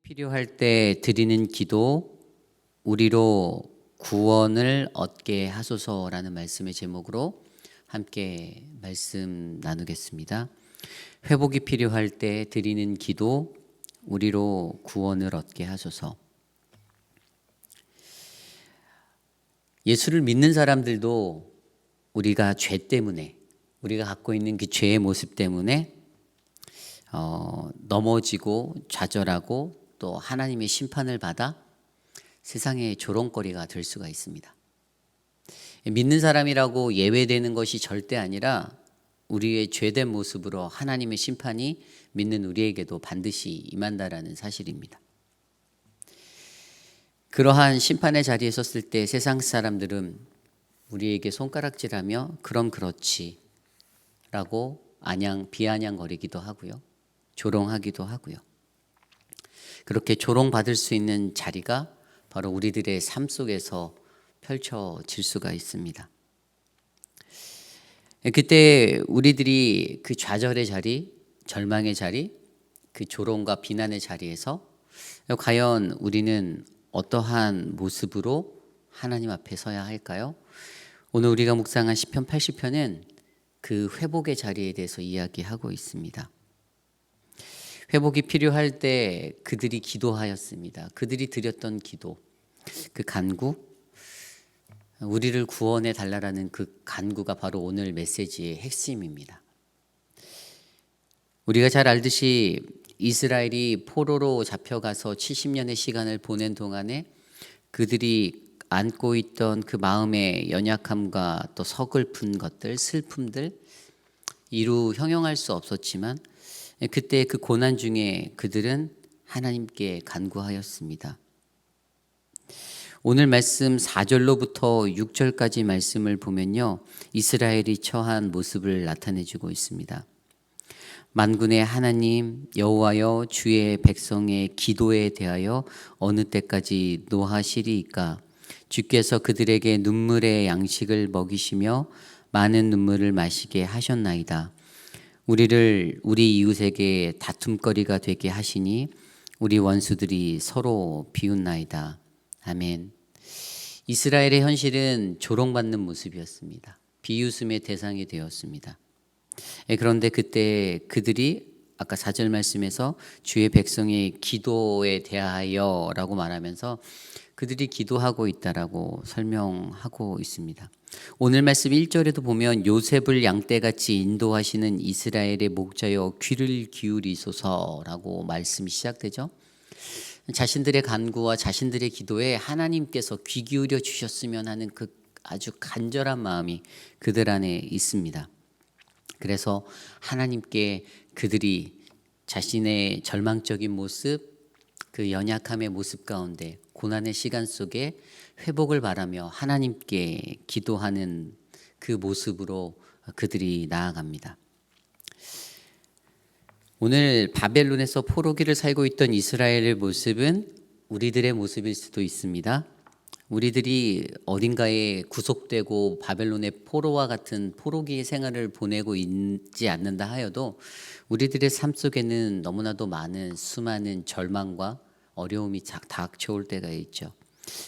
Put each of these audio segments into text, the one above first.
필요할 때 드리는 기도, 우리로 구원을 얻게 하소서라는 말씀의 제목으로 함께 말씀 나누겠습니다. 회복이 필요할 때 드리는 기도, 우리로 구원을 얻게 하소서. 예수를 믿는 사람들도 우리가 죄 때문에, 우리가 갖고 있는 그 죄의 모습 때문에 넘어지고 좌절하고 또 하나님의 심판을 받아 세상의 조롱거리가 될 수가 있습니다. 믿는 사람이라고 예외되는 것이 절대 아니라 우리의 죄된 모습으로 하나님의 심판이 믿는 우리에게도 반드시 임한다라는 사실입니다. 그러한 심판의 자리에 섰을 때 세상 사람들은 우리에게 손가락질하며 그럼 그렇지 라고 비아냥거리기도 하고요. 조롱하기도 하고요. 그렇게 조롱받을 수 있는 자리가 바로 우리들의 삶 속에서 펼쳐질 수가 있습니다. 그때 우리들이 그 좌절의 자리, 절망의 자리, 그 조롱과 비난의 자리에서 과연 우리는 어떠한 모습으로 하나님 앞에 서야 할까요? 오늘 우리가 묵상한 시편 80편은 그 회복의 자리에 대해서 이야기하고 있습니다. 회복이 필요할 때 그들이 기도하였습니다. 그들이 드렸던 기도, 그 간구, 우리를 구원해 달라라는 그 간구가 바로 오늘 메시지의 핵심입니다. 우리가 잘 알듯이 이스라엘이 포로로 잡혀가서 70년의 시간을 보낸 동안에 그들이 안고 있던 그 마음의 연약함과 또 서글픈 것들, 슬픔들 이루 형용할 수 없었지만 그때 그 고난 중에 그들은 하나님께 간구하였습니다. 오늘 말씀 4절로부터 6절까지 말씀을 보면요, 이스라엘이 처한 모습을 나타내주고 있습니다. 만군의 하나님 여호와여, 주의 백성의 기도에 대하여 어느 때까지 노하시리이까? 주께서 그들에게 눈물의 양식을 먹이시며 많은 눈물을 마시게 하셨나이다. 우리를 우리 이웃에게 다툼거리가 되게 하시니 우리 원수들이 서로 비웃나이다. 아멘. 이스라엘의 현실은 조롱받는 모습이었습니다. 비웃음의 대상이 되었습니다. 그런데 그때 그들이 아까 4절 말씀에서 주의 백성의 기도에 대하여 라고 말하면서 그들이 기도하고 있다라고 설명하고 있습니다. 오늘 말씀 1절에도 보면 요셉을 양떼같이 인도하시는 이스라엘의 목자여 귀를 기울이소서라고 말씀이 시작되죠. 자신들의 간구와 자신들의 기도에 하나님께서 귀 기울여 주셨으면 하는 그 아주 간절한 마음이 그들 안에 있습니다. 그래서 하나님께 그들이 자신의 절망적인 모습, 그 연약함의 모습 가운데 고난의 시간 속에 회복을 바라며 하나님께 기도하는 그 모습으로 그들이 나아갑니다. 오늘 바벨론에서 포로기를 살고 있던 이스라엘의 모습은 우리들의 모습일 수도 있습니다. 우리들이 어딘가에 구속되고 바벨론의 포로와 같은 포로기의 생활을 보내고 있지 않는다 하여도 우리들의 삶 속에는 너무나도 많은 수많은 절망과 어려움이 닥쳐올 때가 있죠.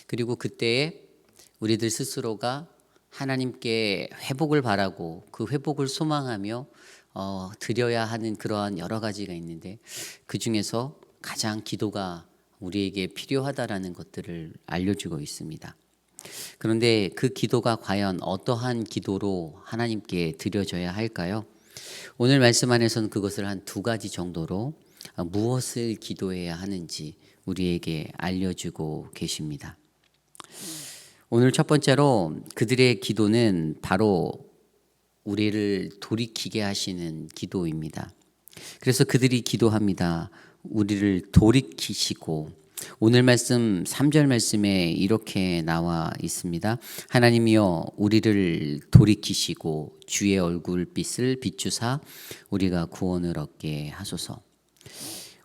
그리고 그때에 우리들 스스로가 하나님께 회복을 바라고 그 회복을 소망하며 드려야 하는 그러한 여러 가지가 있는데 그 중에서 가장 기도가 우리에게 필요하다라는 것들을 알려주고 있습니다. 그런데 그 기도가 과연 어떠한 기도로 하나님께 드려져야 할까요? 오늘 말씀 안에서는 그것을 한 두 가지 정도로 무엇을 기도해야 하는지 우리에게 알려주고 계십니다. 오늘 첫 번째로 그들의 기도는 바로 우리를 돌이키게 하시는 기도입니다. 그래서 그들이 기도합니다. 우리를 돌이키시고, 오늘 말씀 3절 말씀에 이렇게 나와 있습니다. 하나님이여 우리를 돌이키시고 주의 얼굴빛을 비추사 우리가 구원을 얻게 하소서.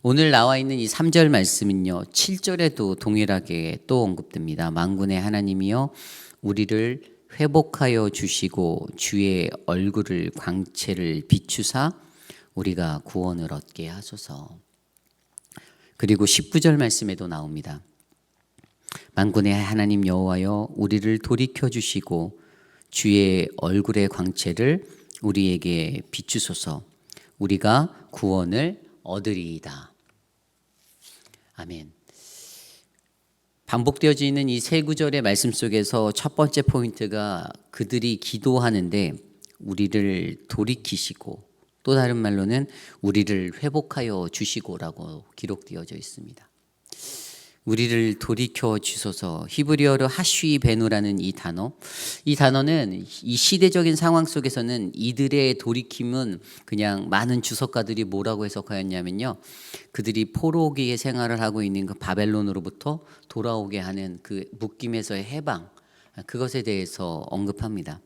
오늘 나와 있는 이 3절 말씀은요 7절에도 동일하게 또 언급됩니다. 만군의 하나님이여 우리를 회복하여 주시고 주의 얼굴을 광채를 비추사 우리가 구원을 얻게 하소서. 그리고 19절 말씀에도 나옵니다. 만군의 하나님 여호와여 우리를 돌이켜 주시고 주의 얼굴의 광채를 우리에게 비추소서. 우리가 구원을 얻으리이다. 아멘. 반복되어져 있는 이 세 구절의 말씀 속에서 첫 번째 포인트가 그들이 기도하는데 우리를 돌이키시고, 또 다른 말로는 우리를 회복하여 주시고라고 기록되어져 있습니다. 우리를 돌이켜 주소서. 히브리어로 하쉬 베누라는 이 단어는 이 시대적인 상황 속에서는 이들의 돌이킴은 그냥 많은 주석가들이 뭐라고 해석하였냐면요, 그들이 포로기의 생활을 하고 있는 그 바벨론으로부터 돌아오게 하는 그 묶임에서의 해방, 그것에 대해서 언급합니다.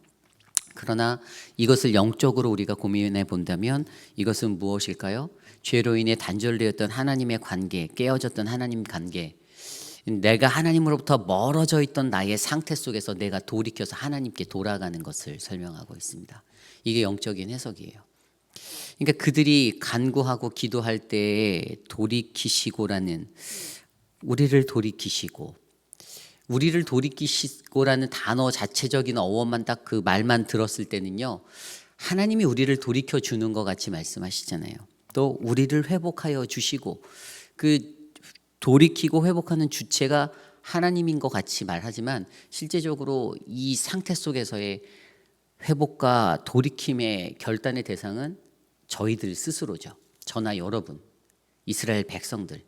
그러나 이것을 영적으로 우리가 고민해 본다면 이것은 무엇일까요? 죄로 인해 단절되었던 하나님의 관계, 깨어졌던 하나님 관계, 내가 하나님으로부터 멀어져 있던 나의 상태 속에서 내가 돌이켜서 하나님께 돌아가는 것을 설명하고 있습니다. 이게 영적인 해석이에요. 그러니까 그들이 간구하고 기도할 때에 돌이키시고라는, 우리를 돌이키시고라는 단어 자체적인 어원만 딱 그 말만 들었을 때는요, 하나님이 우리를 돌이켜 주는 것 같이 말씀하시잖아요. 또 우리를 회복하여 주시고, 그 돌이키고 회복하는 주체가 하나님인 것 같이 말하지만 실제적으로 이 상태 속에서의 회복과 돌이킴의 결단의 대상은 저희들 스스로죠. 저나 여러분, 이스라엘 백성들.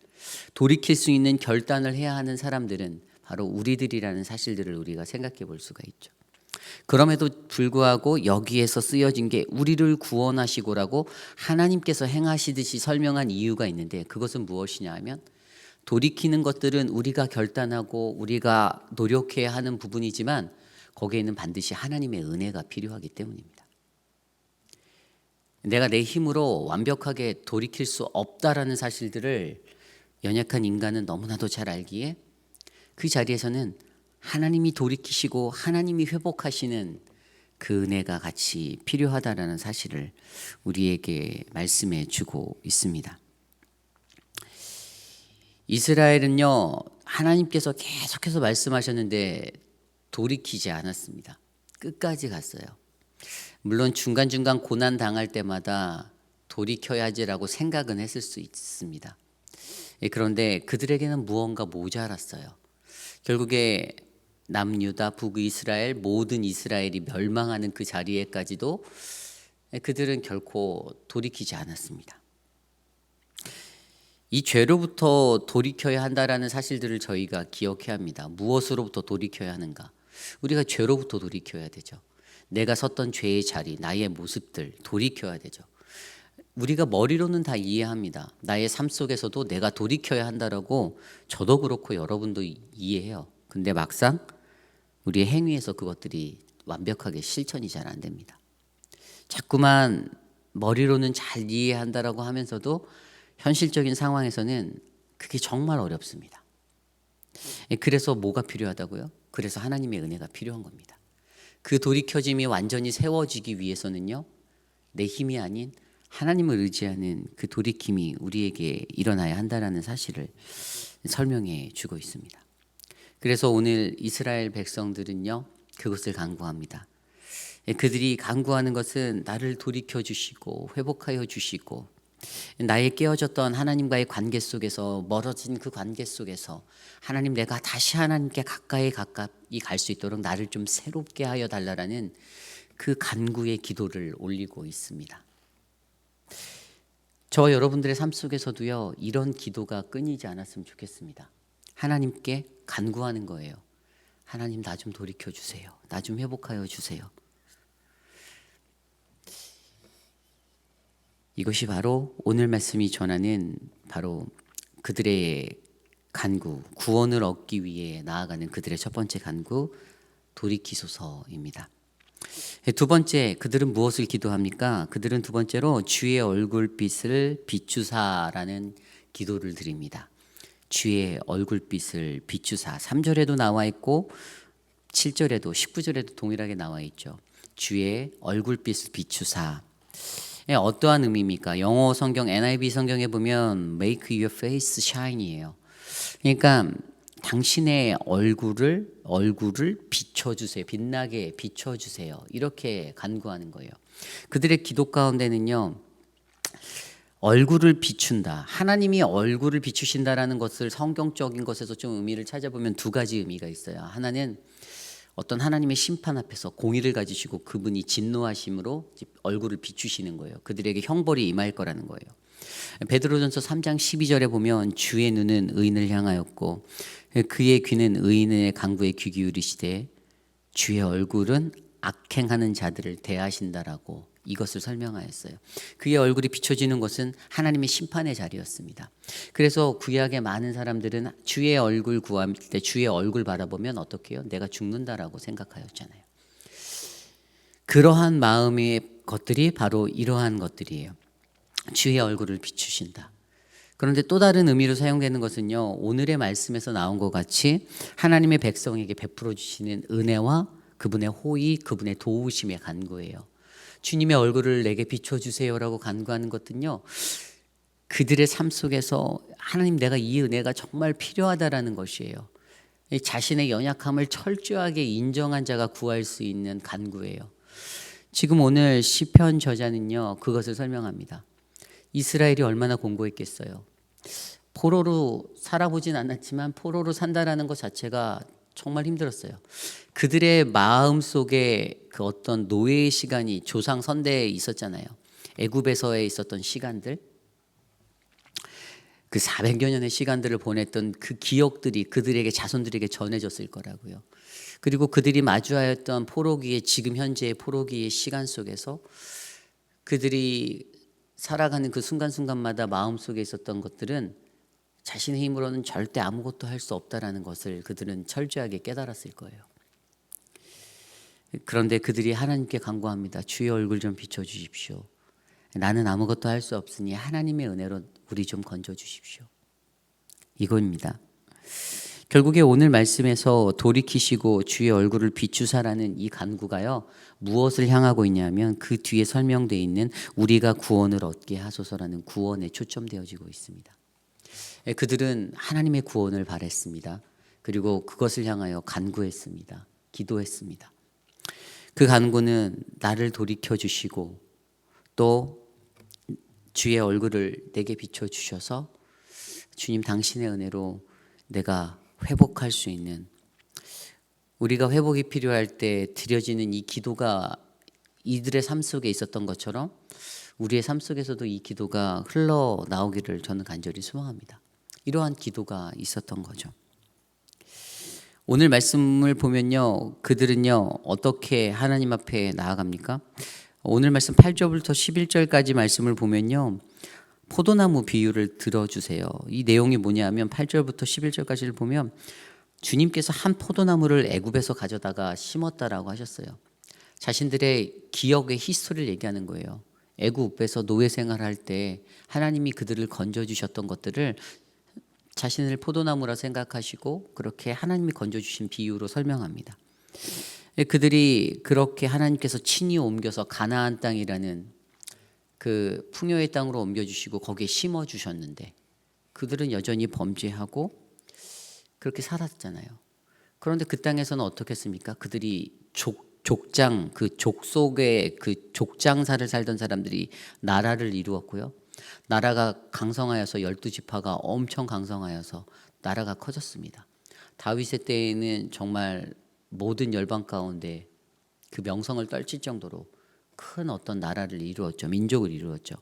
돌이킬 수 있는 결단을 해야 하는 사람들은 바로 우리들이라는 사실들을 우리가 생각해 볼 수가 있죠. 그럼에도 불구하고 여기에서 쓰여진 게 우리를 구원하시고라고 하나님께서 행하시듯이 설명한 이유가 있는데, 그것은 무엇이냐 하면, 돌이키는 것들은 우리가 결단하고 우리가 노력해야 하는 부분이지만 거기에는 반드시 하나님의 은혜가 필요하기 때문입니다. 내가 내 힘으로 완벽하게 돌이킬 수 없다라는 사실들을 연약한 인간은 너무나도 잘 알기에 그 자리에서는 하나님이 돌이키시고 하나님이 회복하시는 그 은혜가 같이 필요하다라는 사실을 우리에게 말씀해 주고 있습니다. 이스라엘은요, 하나님께서 계속해서 말씀하셨는데 돌이키지 않았습니다. 끝까지 갔어요. 물론 중간중간 고난 당할 때마다 돌이켜야지라고 생각은 했을 수 있습니다. 그런데 그들에게는 무언가 모자랐어요. 결국에 남유다, 북이스라엘, 모든 이스라엘이 멸망하는 그 자리에까지도 그들은 결코 돌이키지 않았습니다. 이 죄로부터 돌이켜야 한다라는 사실들을 저희가 기억해야 합니다. 무엇으로부터 돌이켜야 하는가? 우리가 죄로부터 돌이켜야 되죠. 내가 섰던 죄의 자리, 나의 모습들 돌이켜야 되죠. 우리가 머리로는 다 이해합니다. 나의 삶 속에서도 내가 돌이켜야 한다라고 저도 그렇고 여러분도 이해해요. 근데 막상 우리의 행위에서 그것들이 완벽하게 실천이 잘 안 됩니다. 자꾸만 머리로는 잘 이해한다라고 하면서도 현실적인 상황에서는 그게 정말 어렵습니다. 그래서 뭐가 필요하다고요? 그래서 하나님의 은혜가 필요한 겁니다. 그 돌이켜짐이 완전히 세워지기 위해서는요, 내 힘이 아닌 하나님을 의지하는 그 돌이킴이 우리에게 일어나야 한다는 사실을 설명해 주고 있습니다. 그래서 오늘 이스라엘 백성들은요, 그것을 간구합니다. 그들이 간구하는 것은 나를 돌이켜 주시고 회복하여 주시고, 나의 깨어졌던 하나님과의 관계 속에서, 멀어진 그 관계 속에서 하나님, 내가 다시 하나님께 가까이 갈 수 있도록 나를 좀 새롭게 하여 달라라는 그 간구의 기도를 올리고 있습니다. 저 여러분들의 삶 속에서도요, 이런 기도가 끊이지 않았으면 좋겠습니다. 하나님께 간구하는 거예요. 하나님, 나 좀 돌이켜 주세요. 나 좀 회복하여 주세요. 이것이 바로 오늘 말씀이 전하는 바로 그들의 간구, 구원을 얻기 위해 나아가는 그들의 첫 번째 간구, 돌이키소서입니다. 두 번째, 그들은 무엇을 기도합니까? 그들은 두 번째로 주의 얼굴빛을 비추사라는 기도를 드립니다. 주의 얼굴빛을 비추사. 3절에도 나와 있고 7절에도 19절에도 동일하게 나와 있죠. 주의 얼굴빛을 비추사. 어떠한 의미입니까? 영어 성경 NIV 성경에 보면 make your face shine이에요. 그러니까 당신의 얼굴을 비춰주세요. 빛나게 비춰주세요. 이렇게 간구하는 거예요. 그들의 기도 가운데는요, 얼굴을 비춘다. 하나님이 얼굴을 비추신다라는 것을 성경적인 것에서 좀 의미를 찾아보면 두 가지 의미가 있어요. 하나는 어떤 하나님의 심판 앞에서 공의를 가지시고 그분이 진노하심으로 얼굴을 비추시는 거예요. 그들에게 형벌이 임할 거라는 거예요. 베드로전서 3장 12절에 보면 주의 눈은 의인을 향하였고 그의 귀는 의인의 간구에 귀 기울이시되 주의 얼굴은 악행하는 자들을 대하신다라고 이것을 설명하였어요. 그의 얼굴이 비춰지는 것은 하나님의 심판의 자리였습니다. 그래서 구약의 많은 사람들은 주의 얼굴 구할 때 주의 얼굴 바라보면 어떻게 해요? 내가 죽는다라고 생각하였잖아요. 그러한 마음의 것들이 바로 이러한 것들이에요. 주의 얼굴을 비추신다. 그런데 또 다른 의미로 사용되는 것은요, 오늘의 말씀에서 나온 것 같이 하나님의 백성에게 베풀어 주시는 은혜와 그분의 호의, 그분의 도우심의 간구예요. 주님의 얼굴을 내게 비춰주세요라고 간구하는 것은요, 그들의 삶 속에서 하나님 내가 이 은혜가 정말 필요하다라는 것이에요. 자신의 연약함을 철저하게 인정한 자가 구할 수 있는 간구예요. 지금 오늘 시편 저자는요, 그것을 설명합니다. 이스라엘이 얼마나 공고했겠어요. 포로로 살아보진 않았지만 포로로 산다라는 것 자체가 정말 힘들었어요. 그들의 마음 속에 그 어떤 노예의 시간이 조상 선대에 있었잖아요. 애굽에서에 있었던 시간들, 그 400여 년의 시간들을 보냈던 그 기억들이 그들에게 자손들에게 전해졌을 거라고요. 그리고 그들이 마주하였던 포로기의 지금 현재의 포로기의 시간 속에서 그들이 살아가는 그 순간순간마다 마음속에 있었던 것들은 자신의 힘으로는 절대 아무것도 할 수 없다라는 것을 그들은 철저하게 깨달았을 거예요. 그런데 그들이 하나님께 간구합니다. 주의 얼굴 좀 비춰주십시오. 나는 아무것도 할 수 없으니 하나님의 은혜로 우리 좀 건져주십시오. 이거입니다. 결국에 오늘 말씀에서 돌이키시고 주의 얼굴을 비추사라는 이 간구가요, 무엇을 향하고 있냐면 그 뒤에 설명되어 있는 우리가 구원을 얻게 하소서라는 구원에 초점되어지고 있습니다. 그들은 하나님의 구원을 바랬습니다. 그리고 그것을 향하여 간구했습니다. 기도했습니다. 그 간구는 나를 돌이켜 주시고 또 주의 얼굴을 내게 비춰 주셔서 주님 당신의 은혜로 내가 회복할 수 있는, 우리가 회복이 필요할 때 드려지는 이 기도가 이들의 삶 속에 있었던 것처럼 우리의 삶 속에서도 이 기도가 흘러나오기를 저는 간절히 소망합니다. 이러한 기도가 있었던 거죠. 오늘 말씀을 보면요, 그들은요 어떻게 하나님 앞에 나아갑니까? 오늘 말씀 8절부터 11절까지 말씀을 보면요, 포도나무 비유를 들어주세요. 이 내용이 뭐냐면 8절부터 11절까지를 보면 주님께서 한 포도나무를 애굽에서 가져다가 심었다라고 하셨어요. 자신들의 기억의 히스토리를 얘기하는 거예요. 애굽에서 노예 생활할 때 하나님이 그들을 건져주셨던 것들을 자신을 포도나무라 생각하시고 그렇게 하나님이 건져주신 비유로 설명합니다. 그들이 그렇게 하나님께서 친히 옮겨서 가나안 땅이라는 그 풍요의 땅으로 옮겨주시고 거기에 심어주셨는데 그들은 여전히 범죄하고 그렇게 살았잖아요. 그런데 그 땅에서는 어떻게 했습니까? 그들이 족장, 그 족속의 그 족장사를 살던 사람들이 나라를 이루었고요. 나라가 강성하여서 12지파가 엄청 강성하여서 나라가 커졌습니다. 다윗의 때에는 정말 모든 열방 가운데 그 명성을 떨칠 정도로 큰 어떤 나라를 이루었죠. 민족을 이루었죠.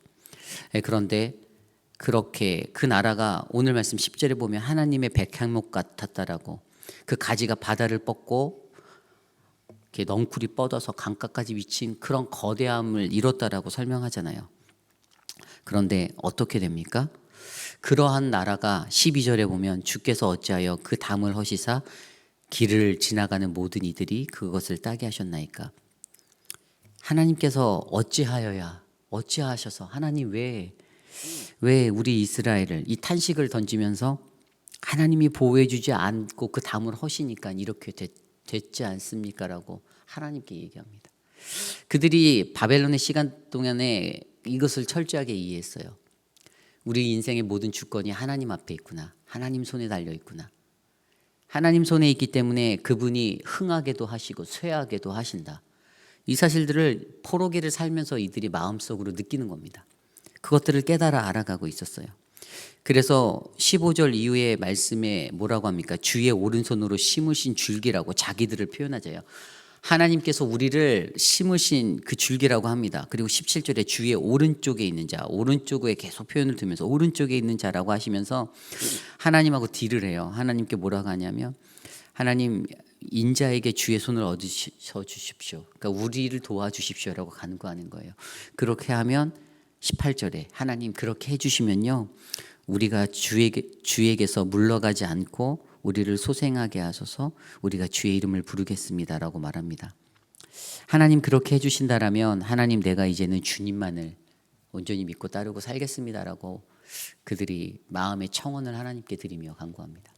그런데 그렇게 그 나라가 오늘 말씀 10절에 보면 하나님의 백향목 같았다라고, 그 가지가 바다를 뻗고 이렇게 넝쿨이 뻗어서 강가까지 미친 그런 거대함을 이뤘다라고 설명하잖아요. 그런데 어떻게 됩니까? 그러한 나라가 12절에 보면 주께서 어찌하여 그 담을 허시사 길을 지나가는 모든 이들이 그것을 따게 하셨나이까. 하나님께서 어찌하셔서 하나님 왜 우리 이스라엘을 이 탄식을 던지면서 하나님이 보호해 주지 않고 그 담을 허시니까 이렇게 됐지 않습니까? 라고 하나님께 얘기합니다. 그들이 바벨론의 시간 동안에 이것을 철저하게 이해했어요. 우리 인생의 모든 주권이 하나님 앞에 있구나. 하나님 손에 달려 있구나. 하나님 손에 있기 때문에 그분이 흥하게도 하시고 쇠하게도 하신다. 이 사실들을 포로기를 살면서 이들이 마음속으로 느끼는 겁니다. 그것들을 깨달아 알아가고 있었어요. 그래서 15절 이후의 말씀에 뭐라고 합니까? 주의 오른손으로 심으신 줄기라고 자기들을 표현하자요. 하나님께서 우리를 심으신 그 줄기라고 합니다. 그리고 17절에 주의 오른쪽에 있는 자, 오른쪽에 계속 표현을 두면서 오른쪽에 있는 자라고 하시면서 하나님하고 딜을 해요. 하나님께 뭐라고 하냐면 하나님 인자에게 주의 손을 얻으셔 주십시오. 그러니까 우리를 도와주십시오라고 간구하는 거예요. 그렇게 하면 18절에 하나님 그렇게 해주시면요. 우리가 주에게서 물러가지 않고 우리를 소생하게 하소서 우리가 주의 이름을 부르겠습니다라고 말합니다. 하나님 그렇게 해주신다라면 하나님 내가 이제는 주님만을 온전히 믿고 따르고 살겠습니다라고 그들이 마음의 청원을 하나님께 드리며 간구합니다.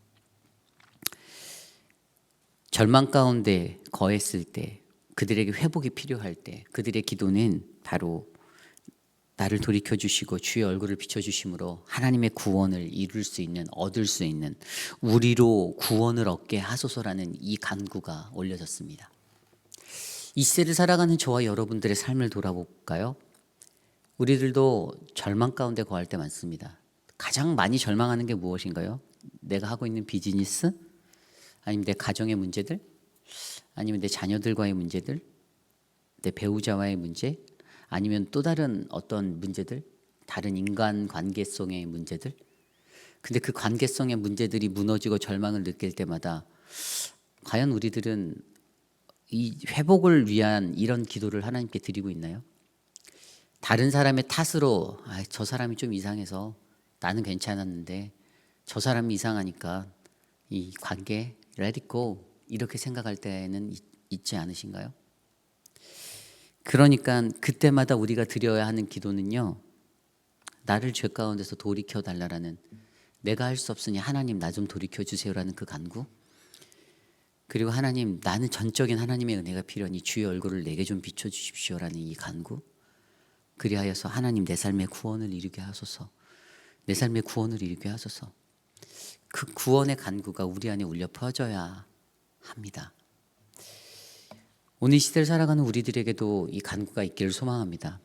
절망 가운데 거했을 때 그들에게 회복이 필요할 때 그들의 기도는 바로 나를 돌이켜 주시고 주의 얼굴을 비춰 주심으로 하나님의 구원을 이룰 수 있는 얻을 수 있는 우리로 구원을 얻게 하소서라는 이 간구가 올려졌습니다. 이 시대를 살아가는 저와 여러분들의 삶을 돌아볼까요? 우리들도 절망 가운데 거할 때 많습니다. 가장 많이 절망하는 게 무엇인가요? 내가 하고 있는 비즈니스? 아니면 내 가정의 문제들? 아니면 내 자녀들과의 문제들? 내 배우자와의 문제? 아니면 또 다른 어떤 문제들, 다른 인간 관계성의 문제들. 근데 그 관계성의 문제들이 무너지고 절망을 느낄 때마다 과연 우리들은 이 회복을 위한 이런 기도를 하나님께 드리고 있나요? 다른 사람의 탓으로 저 사람이 좀 이상해서 나는 괜찮았는데 저 사람이 이상하니까 이 관계 let it go 이렇게 생각할 때는 있지 않으신가요? 그러니까 그때마다 우리가 드려야 하는 기도는요. 나를 죄 가운데서 돌이켜 달라라는 내가 할 수 없으니 하나님 나 좀 돌이켜 주세요라는 그 간구. 그리고 하나님 나는 전적인 하나님의 은혜가 필요하니 주의 얼굴을 내게 좀 비춰 주십시오라는 이 간구. 그리하여서 하나님 내 삶의 구원을 이루게 하소서. 내 삶의 구원을 이루게 하소서. 그 구원의 간구가 우리 안에 울려 퍼져야 합니다. 오늘 시대를 살아가는 우리들에게도 이 간구가 있기를 소망합니다.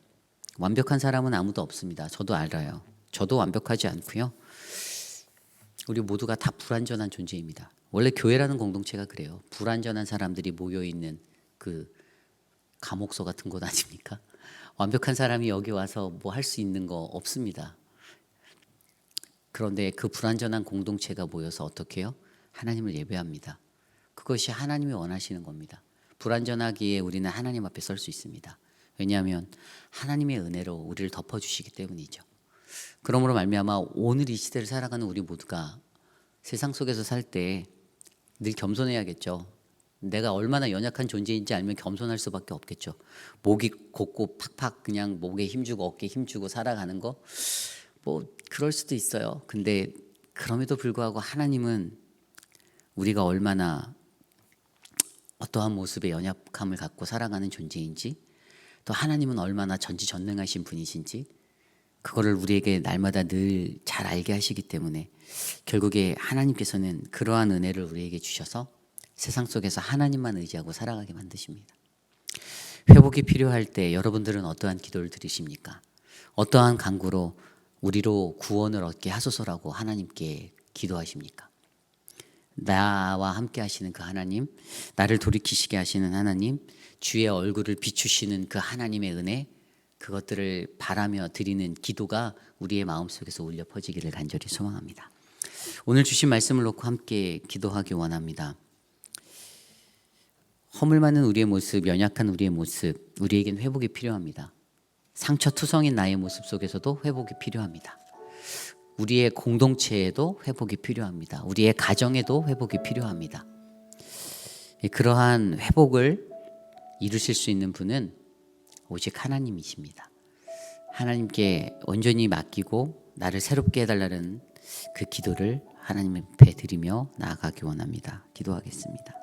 완벽한 사람은 아무도 없습니다. 저도 알아요. 저도 완벽하지 않고요. 우리 모두가 다 불완전한 존재입니다. 원래 교회라는 공동체가 그래요. 불완전한 사람들이 모여있는 그 감옥소 같은 곳 아닙니까? 완벽한 사람이 여기 와서 뭐 할 수 있는 거 없습니다. 그런데 그 불완전한 공동체가 모여서 어떻게 해요? 하나님을 예배합니다. 그것이 하나님이 원하시는 겁니다. 불완전하기에 우리는 하나님 앞에 설 수 있습니다. 왜냐하면 하나님의 은혜로 우리를 덮어주시기 때문이죠. 그러므로 말미암아 오늘 이 시대를 살아가는 우리 모두가 세상 속에서 살 때 늘 겸손해야겠죠. 내가 얼마나 연약한 존재인지 알면 겸손할 수밖에 없겠죠. 목이 곧고 팍팍 그냥 목에 힘주고 어깨에 힘주고 살아가는 거 뭐 그럴 수도 있어요. 근데 그럼에도 불구하고 하나님은 우리가 얼마나 어떠한 모습의 연약함을 갖고 살아가는 존재인지 또 하나님은 얼마나 전지전능하신 분이신지 그거를 우리에게 날마다 늘 잘 알게 하시기 때문에 결국에 하나님께서는 그러한 은혜를 우리에게 주셔서 세상 속에서 하나님만 의지하고 살아가게 만드십니다. 회복이 필요할 때 여러분들은 어떠한 기도를 드리십니까? 어떠한 간구로 우리로 구원을 얻게 하소서라고 하나님께 기도하십니까? 나와 함께 하시는 그 하나님, 나를 돌이키시게 하시는 하나님, 주의 얼굴을 비추시는 그 하나님의 은혜, 그것들을 바라며 드리는 기도가 우리의 마음속에서 울려 퍼지기를 간절히 소망합니다. 오늘 주신 말씀을 놓고 함께 기도하기 원합니다. 허물 많은 우리의 모습, 연약한 우리의 모습, 우리에겐 회복이 필요합니다. 상처투성인 나의 모습 속에서도 회복이 필요합니다. 우리의 공동체에도 회복이 필요합니다. 우리의 가정에도 회복이 필요합니다. 그러한 회복을 이루실 수 있는 분은 오직 하나님이십니다. 하나님께 온전히 맡기고 나를 새롭게 해달라는 그 기도를 하나님 앞에 드리며 나아가기 원합니다. 기도하겠습니다.